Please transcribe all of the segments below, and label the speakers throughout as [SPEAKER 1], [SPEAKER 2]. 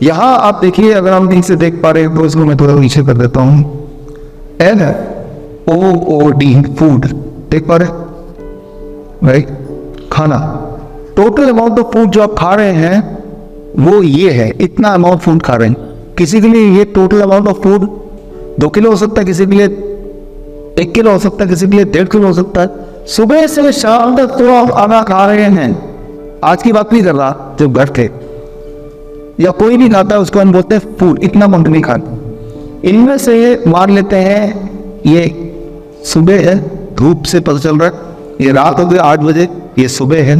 [SPEAKER 1] यहाँ आप देखिए, अगर हम ठीक से देख पा रहे हैं तो इसको मैं थोड़ा पीछे कर देता हूँ। FOOD, फूड, देख पा रहे, राइट, खाना। टोटल अमाउंट ऑफ फूड जो आप खा रहे हैं वो ये है, इतना अमाउंट फूड खा रहे हैं। किसी के लिए ये total amount of food 2 kilo हो सकता है, किसी के लिए 1 किलो हो सकता है, किसी के लिए 1.5 किलो हो सकता है। सुबह से शाम तक तो आप खाना खा रहे हैं। आज की बात नहीं कर रहा, जब घर थे या कोई नहीं खाता है उसको हम बोलते हैं फूड, इतना क्वांटिटी खाते। इनमें से मान लेते हैं ये सुबह है, धूप से पता चल रहा है ये रात हो गई 8 बजे, ये सुबह है,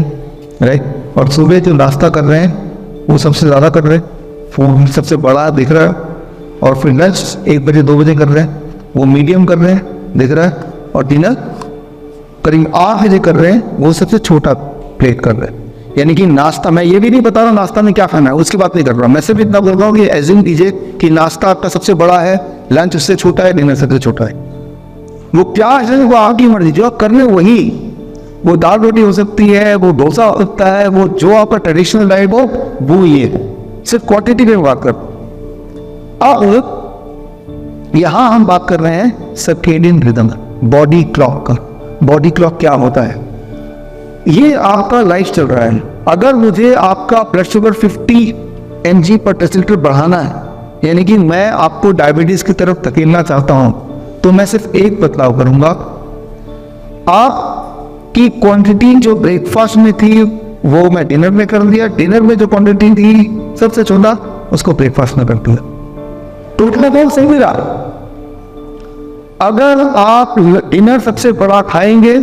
[SPEAKER 1] राइट। और सुबह जो नाश्ता कर रहे हैं वो सबसे ज़्यादा कर रहे हैं, फूड सबसे बड़ा दिख रहा है। और फिर लंच 1 बजे 2 बजे कर रहे हैं, वो मीडियम कर रहे हैं, दिख रहा है। और डिनर करीब 8 बजे कर रहे हैं, वो सबसे छोटा प्लेट कर रहे हैं। यानी कि नाश्ता, मैं ये भी नहीं बता रहा नाश्ता में क्या खाना है, उसकी बात नहीं कर रहा, मैं सिर्फ इतना बोल रहा हूँ कि एज्यूम कीजिए कि नाश्ता आपका सबसे बड़ा है, लंच उससे छोटा है, डिनर सबसे छोटा है। वो क्या है वो आपकी मर्जी, जो आप कर रहे हैं वही, वो दाल रोटी हो सकती है, वो डोसा हो सकता है, वो जो आपका ट्रेडिशनल डाइट हो वो ये है। सिर्फ क्वांटिटी की बात कर। अब यहां हम बात कर रहे हैं सर्केडियन रिदम, बॉडी क्लॉक का। बॉडी क्लॉक क्या होता है? ये आपका लाइफ चल रहा है। अगर मुझे आपका ब्लड शुगर 50 mg पर डेसिलिटर बढ़ाना है, यानी कि मैं आपको डायबिटीज की तरफ धकेलना चाहता हूं, तो मैं सिर्फ एक बदलाव करूंगा। आपकी क्वांटिटी जो ब्रेकफास्ट में थी वो मैं डिनर में कर दिया, डिनर में जो क्वांटिटी थी सबसे छोटा उसको ब्रेकफास्ट में कर दिया। टोटल अमाउंट सही रहा। अगर आप डिनर सबसे बड़ा खाएंगे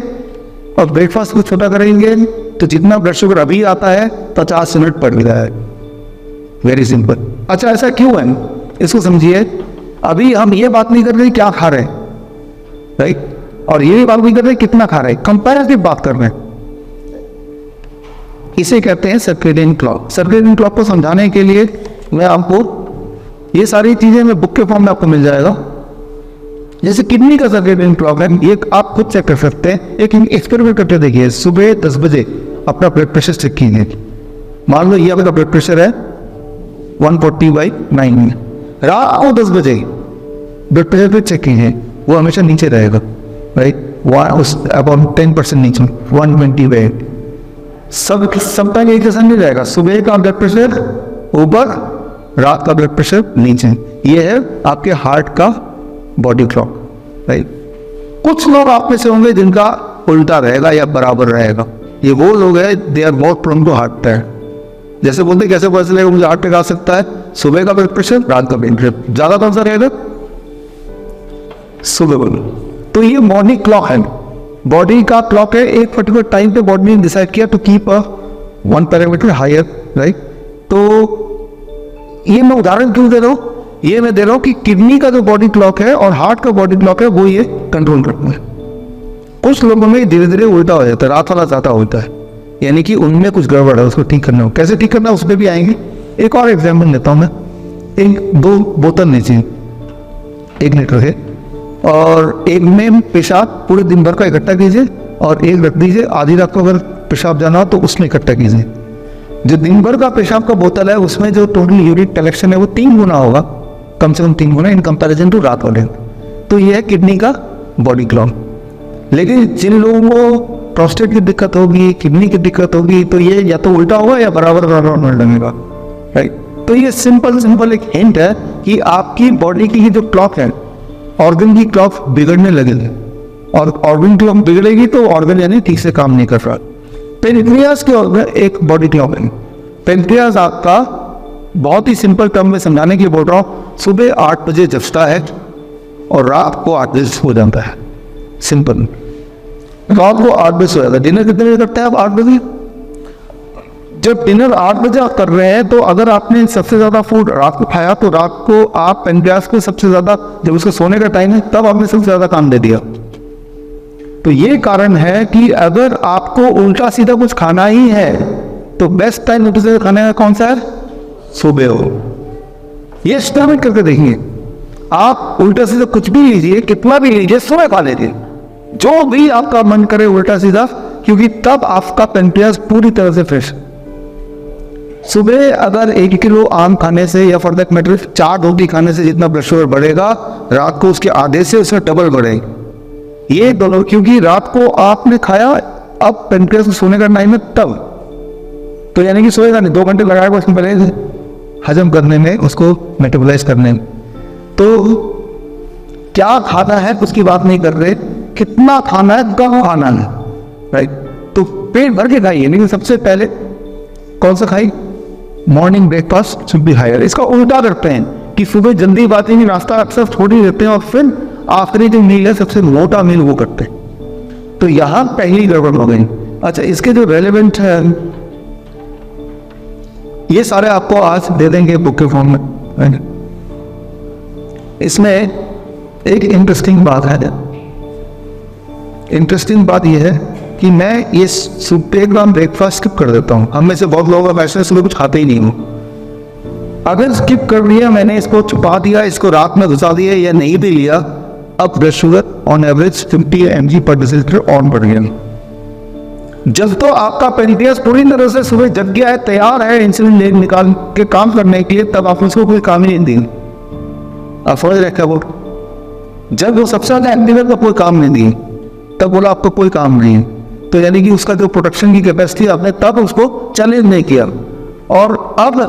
[SPEAKER 1] और ब्रेकफास्ट को छोटा करेंगे तो जितना ब्लड शुगर अभी आता है 50 यूनिट बढ़ गया है। Very simple. अच्छा, ऐसा क्यों है इसको समझिए। अभी हम ये बात नहीं कर रहे क्या खा रहे हैं, राइट, और ये बात नहीं कर रहे कितना खा रहे हैं, कंपैरेटिव बात कर रहे हैं। इसे कहते हैं सर्केडियन क्लॉक। सर्केडियन क्लॉक को समझाने के लिए मैं आपको ये सारी चीजें मैं बुक के फॉर्म में आपको मिल जाएगा। जैसे किडनी का सर्केडियन क्लॉक है, ये आप खुद चेक कर सकते हैं। एक एक्सपेरिमेंट करके देखिए, सुबह 10 बजे अपना ब्लड प्रेशर चेक कीजिए। मान लो ये आपका ब्लड प्रेशर है 140/9, रात को 10 बजे ब्लड प्रेशर पे चेक कीजिए, वो हमेशा नीचे रहेगा, राइट, अबाउट 10% नीचे, 120/8। सब टाइम एक जैसा नहीं रहेगा। सुबह का ब्लड प्रेशर ऊपर, रात का ब्लड प्रेशर नीचे। ये है आपके हार्ट का बॉडी क्लॉक, राइट। कुछ लोग आप में से होंगे जिनका उल्टा रहेगा या बराबर रहेगा। ये वो लोग हैं, they are more prone to heart attack. जैसे बोलते कैसे पता चलेगा मुझे हार्ट अटैक आ सकता है? सुबह का ब्लड प्रेशर, रात का ब्लड प्रेशर, ज्यादा कौन सा रहेगा? सुबह बोलो। तो ये मॉर्निंग क्लॉक है, बॉडी का क्लॉक है। एक पर्टिकुलर टाइम पे बॉडी ने डिसाइड किया to keep a 1 parameter higher, right. तो ये मैं उदाहरण क्यों दे रहा हूं? ये मैं दे रहा हूं कि किडनी का जो बॉडी क्लॉक है और हार्ट का बॉडी क्लॉक है वो ये कंट्रोल करते हैं। कुछ लोगों में धीरे धीरे उल्टा हो जाता है, रात वाला ज्यादा होता है, यानी कि उनमें कुछ गड़बड़ है, उसको ठीक करना हो। कैसे ठीक करना है उस पर भी आएंगे। एक और एग्जाम्पल देता हूं मैं। 2 बोतल लीजिए, 1 लीटर है, और एक में पेशाब पूरे दिन भर का इकट्ठा कीजिए और एक रख दीजिए। आधी रात को अगर पेशाब जाना हो तो उसमें इकट्ठा कीजिए। जो दिन भर का पेशाब का बोतल है उसमें जो टोटल यूरिन कलेक्शन है वो 3 गुना होगा, कम से कम 3 गुना इन कंपैरिजन टू रात वाले। तो ये है किडनी का बॉडी क्लॉक। लेकिन जिन लोगों को प्रोस्टेट की दिक्कत होगी, किडनी की दिक्कत होगी, तो ये या तो उल्टा होगा या बराबर बराबर लगेगा, राइट। तो ये सिंपल एक हिंट है कि आपकी बॉडी की जो क्लॉक है, ऑर्गन की क्लॉक बिगड़ने लगेगी, और ऑर्गन क्लॉक बिगड़ेगी तो ऑर्गन यानी ठीक से काम नहीं कर रहा। पेनक्रियास के ऑर्गन एक बॉडी क्लॉक है। पेनक्रियास आपका बहुत ही सिंपल टर्म में समझाने के बोल रहा हूँ, सुबह 8 बजे जगता है और रात को 8 बजे हो जाता है। सिंपल, रात को 8 बजे सो जाता है। डिनर कितने बजे करते हैं आप? 8 बजे। जब डिनर 8 बजे आप कर रहे हैं तो अगर आपने सबसे ज्यादा फूड रात को खाया तो रात को आप पेनक्रियास को सबसे ज्यादा, जब उसका सोने का टाइम है तब आपने सबसे ज्यादा काम दे दिया। तो ये कारण है कि अगर आपको उल्टा सीधा कुछ खाना ही है तो बेस्ट टाइम उल्टा सीधा खाने का कौन सा है? सुबह हो। ये एक्सपेरिमेंट करके देखेंगे। आप उल्टा सीधा कुछ भी लीजिए, कितना भी लीजिए, सुबह खा लीजिए, जो भी आपका मन करे उल्टा सीधा, क्योंकि तब आपका पेनक्रियास पूरी तरह से फ्रेश। सुबह अगर 1 किलो आम खाने से या फॉर दैट मैटर 4 रोटी खाने से जितना ब्लड शुगर बढ़ेगा, रात को उसके आधे से उसका डबल बढ़ेगा। ये दोनों, क्योंकि रात को आपने खाया, अब पेनक्रियास सोने का टाइम है तब, तो यानी कि सोएगा नहीं, 2 घंटे लगाएगा उसमें पहले हजम करने में, उसको मेटाबोलाइज करने में। तो क्या खाना है उसकी बात नहीं कर रहे, कितना खाना है, कब खाना है, राइट। तो पेट भर के खाइए, लेकिन सबसे पहले कौन सा खाइए, morning breakfast should be higher. इसका उल्टा करते हैं कि सुबह जल्दी बात ही नाश्ता अक्सर छोड़ ही देते हैं और फिर आखिरी जो मील है सबसे मोटा मील वो करते हैं, तो यहाँ पहली गड़बड़ हो गई। अच्छा, इसके जो रेलेवेंट है ये सारे आपको आज दे देंगे बुक के फॉर्म में। इसमें एक इंटरेस्टिंग बात है, इंटरेस्टिंग बात यह है कि मैं ये एक बार ब्रेकफास्ट स्किप कर देता हूँ। हम में से बहुत लोग वैसे सुबह कुछ खाते ही नहीं हूँ। अगर स्किप कर लिया मैंने, इसको छुपा दिया, इसको रात में घुसा दिया या नहीं भी लिया, अब blood sugar on average 50 mg पर डेसिलीटर ऑन बढ़ गया। जब तो आपका पेनक्रियास पूरी तरह से सुबह जग गया है, तैयार है इंसुलिन ले निकाल के काम करने के लिए, तब आप उसको कोई काम ही नहीं दी। आप समझ रहे क्या वो, जब वो सबसे ज्यादा एक्टिव है तो कोई काम नहीं दी, तब बोला आपको कोई काम नहीं है, तो यानी कि उसका जो प्रोटेक्शन की कैपेसिटी आपने तब उसको चैलेंज नहीं किया। और अब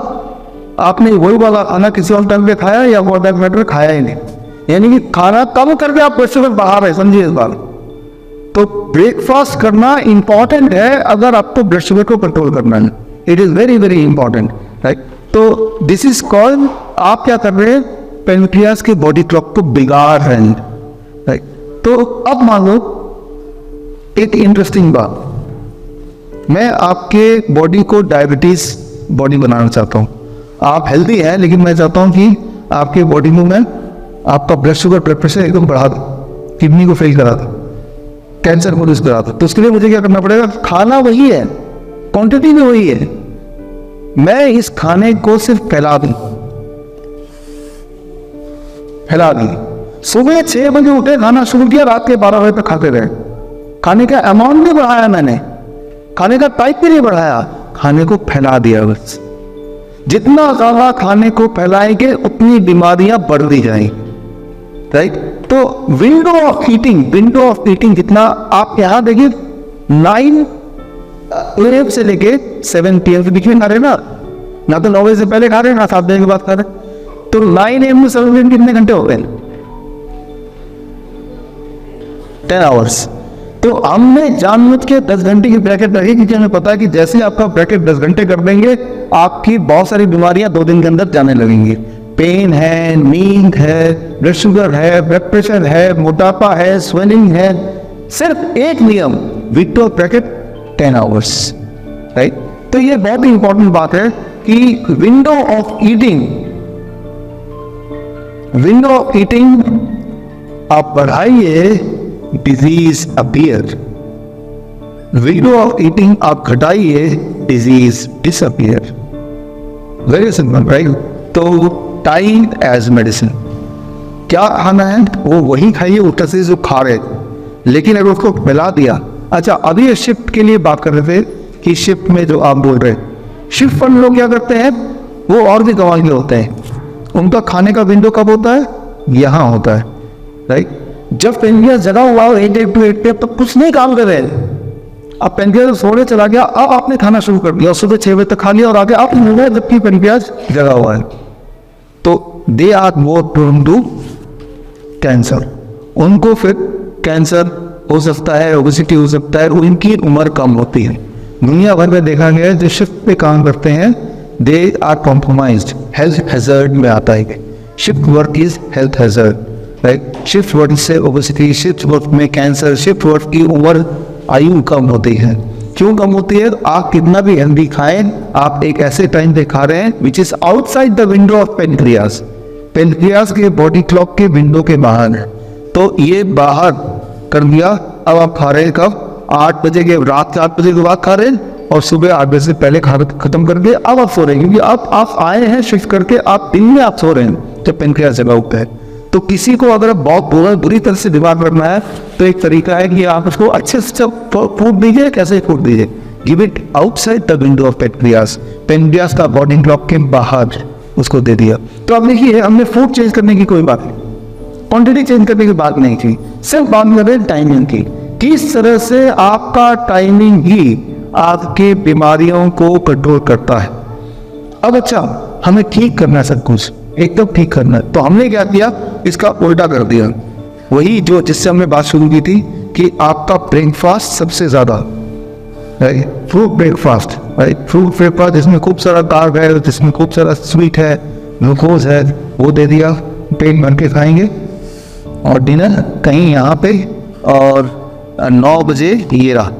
[SPEAKER 1] आपने वही वाला खाना किसी और टाइम पे खाया या फॉर दैट मैटर खाया ही नहीं, यानी कि खाना कम करके आप ब्लड शुगर बाहर है, समझिए इस बार। तो ब्रेकफास्ट करना इंपॉर्टेंट है अगर आपको ब्लड शुगर को कंट्रोल करना है, it is very very important, right. तो दिस इज कॉल्ड, आप क्या कर रहे हैं, पेनक्रियास के बॉडी क्लॉक को बिगाड़ रहे हैं, राइट। तो अब मान लो एक इंटरेस्टिंग बात, मैं आपके बॉडी को डायबिटीज बॉडी बनाना चाहता हूँ। आप हेल्दी हैं, लेकिन मैं चाहता हूँ कि आपके बॉडी में मैं आपका ब्लड शुगर ब्लड प्रेशर एकदम बढ़ा दूँ, किडनी को फेल करा दूँ, कैंसर को रिस्क करा दूँ। तो उसके लिए मुझे क्या करना पड़ेगा, खाना वही है, क्वांटिटी भी वही है, मैं इस खाने को सिर्फ फैला दूँ। सुबह 6 बजे उठे, खाना शुरू किया, रात के 12 बजे तक खाते रहे। खाने का अमाउंट नहीं बढ़ाया मैंने, खाने का टाइप भी नहीं बढ़ाया, खाने को फैला दिया बस। जितना ज्यादा खाने को फैलाएंगे उतनी बीमारियां बढ़ती जाएंगी, राइट। तो विंडो ऑफ ईटिंग जितना आप यहां देखिए 9 AM से लेके 7 PM के बीच में खा रहे ना तो 9 बजे से पहले खा रहे ना 7 बजे के बाद खा रहे, तो 9 AM में 7 AM कितने घंटे हो गए, 10 आवर्स। तो हमने जानबूझ के 10 घंटे की ब्रैकेट रखी, क्योंकि हमें पता है कि जैसे आपका ब्रैकेट 10 घंटे कर देंगे, आपकी बहुत सारी बीमारियां 2 दिन के अंदर जाने लगेंगी। पेन है, नींद है, ब्लड शुगर है, ब्लड प्रेशर है, मोटापा है, स्वेलिंग है। सिर्फ एक नियम, विंडो ब्रैकेट 10 आवर्स, राइट। तो ये बहुत ही इंपॉर्टेंट बात है कि विंडो ऑफ ईटिंग आप बढ़ाइए, disease appear. Window of eating आप घटाइए, disease disappear. Very simple, right. तो टाइम एज मेडिसिन, क्या खाना है वो वही खाइए उल्टा से जो खा रहे, लेकिन अगर उसको मिला दिया। अच्छा, अभी शिफ्ट के लिए बात कर रहे थे कि शिफ्ट में जो आप बोल रहे, शिफ्ट पर लोग क्या करते हैं, वो और भी कमाल के होते हैं। उनका खाने का विंडो कब होता है, यहाँ होता है, राइट। जब पेनक्रियास जगा हुआ हो 8 to 8 पे, तो कुछ नहीं काम कर रहे, अब पेनक्रियास सोने चला गया, अब आपने खाना शुरू कर दिया, सुबह 6 बजे तक खा लिया और आगे आप मिल रहे जबकि पेनक्रियास जगा हुआ है, तो they are more prone to cancer. उनको फिर कैंसर हो सकता है, ओबेसिटी हो सकता है, उनकी उम्र कम होती है। दुनिया भर में देखा गया है जो शिफ्ट पे काम करते हैं, they are compromised, health hazard में आता है। Shift work is health hazard, right. Shift work से ओबेसिटी, शिफ्ट वर्क में कैंसर, शिफ्ट वर्क की उम्र आयु कम होती है। क्यों कम होती है, आप कितना भी हेल्दी खाएं, आप एक ऐसे टाइम पे खा रहे हैं which is outside the window of pancreas, pancreas के बॉडी क्लॉक के विंडो के बाहर है, तो ये बाहर कर दिया। अब आप खा रहे हैं कब, 8 बजे के, रात के 8 बजे के बाद खा रहे हैं और सुबह 8 बजे से पहले खा खत्म करके अब आप सो रहे हैं, क्योंकि आप आए हैं शिफ्ट करके, आप दिन में आप सो रहे हैं जब पेनक्रियास जगह उठता है। तो किसी को अगर बहुत बुरी तरह से बीमार करना है, तो एक तरीका है कि आप उसको अच्छे से फूड दीजिए। कैसे फूड दीजिए, give it outside the window of pancreas, pancreas का बॉडी क्लॉक के बाहर उसको दे दिया। तो अब देखिए, हमने फूड चेंज करने की कोई बात नहीं, क्वांटिटी चेंज करने की बात नहीं थी, सिर्फ बात कर रहे हैं टाइमिंग की। किस तरह से आपका टाइमिंग ही आपके बीमारियों को कंट्रोल करता है। अब अच्छा, हमें ठीक करना है सब कुछ, एकदम ठीक करना है, तो हमने क्या किया, इसका उल्टा कर दिया। वही जो जिससे हमने बात शुरू की थी कि आपका ब्रेकफास्ट सबसे ज्यादा, फ्रूट ब्रेकफास्ट, फ्रूट ब्रेकफास्ट जिसमें खूब सारा कार्ब है, जिसमें खूब सारा स्वीट है, ग्लूकोज है, वो दे दिया, पेट भर के खाएंगे। और डिनर कहीं यहाँ पे, और 9 बजे ये रहा,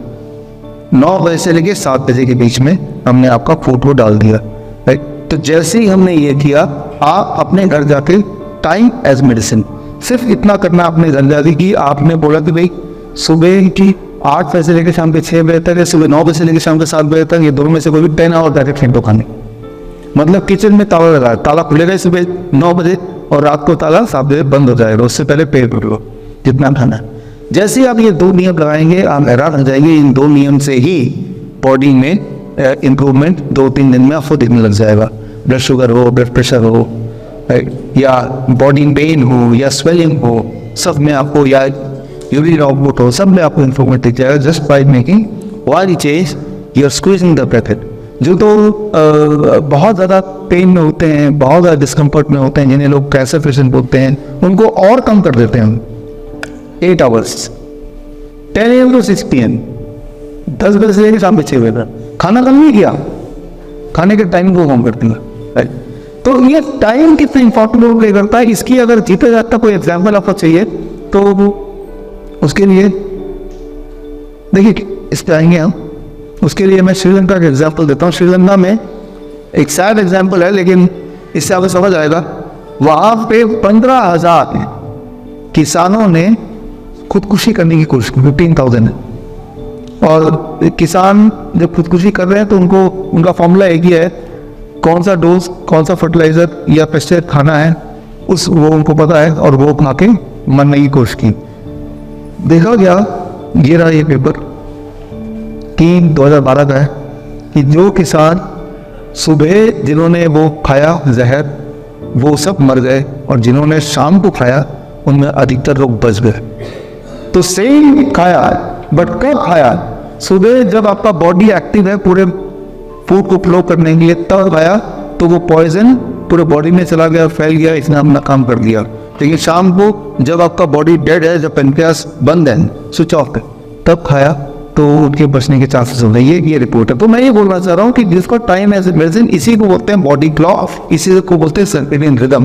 [SPEAKER 1] 9 बजे से लेके 7 बजे के बीच में हमने आपका फूड को डाल दिया, राइट। तो जैसे ही हमने ये किया, आप अपने घर जाके टाइम एज मेडिसिन, सिर्फ इतना करना अपने घर जाके कि आपने बोला कि भाई सुबह की 8 बजे से लेकर शाम के 6 बजे तक, सुबह 9 बजे से लेकर शाम के 7 बजे तक, ये दोनों में से कोई भी 10 आवर डायरेक्ट फेंटो खाने, मतलब किचन में ताला लगा, ताला खुलेगा सुबह 9 बजे और रात को ताला 7 बजे बंद हो जाएगा, उससे पहले पेट भर लो जितना खाना। जैसे आप ये 2 नियम लगाएंगे, आप हैरान हो जाएंगे, इन 2 नियम से ही बॉडी में इम्प्रूवमेंट 2-3 दिन में आपको दिखने लग जाएगा। ब्लड शुगर हो, ब्लड प्रेशर हो, या बॉडी पेन हो, या स्वेलिंग हो, सब में आपको, या यूरिन आउटपुट हो, सब में आपको इम्प्रूवमेंट दिख जाएगा just by making one change, you are squeezing the bracket. जो तो बहुत ज़्यादा पेन में होते हैं, बहुत ज़्यादा डिस्कम्फर्ट में होते हैं, जिन्हें लोग कैंसर पेशेंट बोलते हैं, उनको और कम कर देते हैं हम 8 आवर्स, 10 AM to 6 PM, 10 बजे से लेकर शाम के 6 बजे तक खाना कम नहीं किया, खाने के टाइम को कम कर दिया। तो ये टाइम कितना इंपॉर्टेंट रोल प्ले करता है, इसकी अगर जीता जाता कोई एग्जाम्पल आपको चाहिए तो उसके लिए देखिए इस पर आएंगे हम। उसके लिए मैं श्रीलंका का एग्जाम्पल देता हूँ। श्रीलंका में एक सैड एग्जाम्पल है, लेकिन इससे आपको समझ आएगा। वहाँ पे 15,000 किसानों ने खुदकुशी करने की कोशिश की, 15,000 है। और किसान जब खुदकुशी कर रहे हैं तो उनका फॉर्मूला एक ही है, कौन सा डोज, कौन सा फर्टिलाइजर या पेस्टिसाइड खाना है, वो उनको पता है, और वो खा के मरने की कोशिश की। देखा क्या, ये रहा ये पेपर कि 2012 का है, कि जो किसान सुबह जिन्होंने वो खाया जहर, वो सब मर गए, और जिन्होंने शाम को खाया उनमें अधिकतर लोग बच गए। तो सेम खाया, बट कब खाया? सुबह जब आपका बॉडी एक्टिव है पूरे फूड को फ्लो करने के लिए, तब खाया तो वो पॉइजन पूरे बॉडी में चला गया, फैल गया, इसने अपना काम कर दिया। लेकिन शाम को जब आपका बॉडी डेड है, जब पेनक्रियास बंद है, स्विच ऑफ है, तब खाया तो उनके बचने के चांसेस हो गए। ये रिपोर्ट है। तो मैं ये बोलना चाह रहा हूँ कि जिसको टाइम एज ए मेडिसिन, इसी को बोलते हैं बॉडी क्लॉक, इसी को बोलते हैं सर्केडियन रिदम।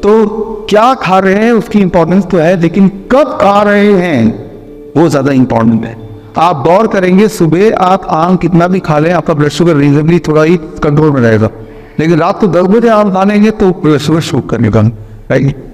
[SPEAKER 1] तो क्या खा रहे हैं उसकी इंपॉर्टेंस तो है, लेकिन कब खा रहे हैं वो ज्यादा इंपॉर्टेंट है। आप गौर करेंगे, सुबह आप आम कितना भी खा लें, आपका ब्लड शुगर रीजनेबली थोड़ा ही कंट्रोल में रहेगा, लेकिन रात को 10 बजे आम खा लेंगे तो ब्लड शुगर शूट करने का, राइट।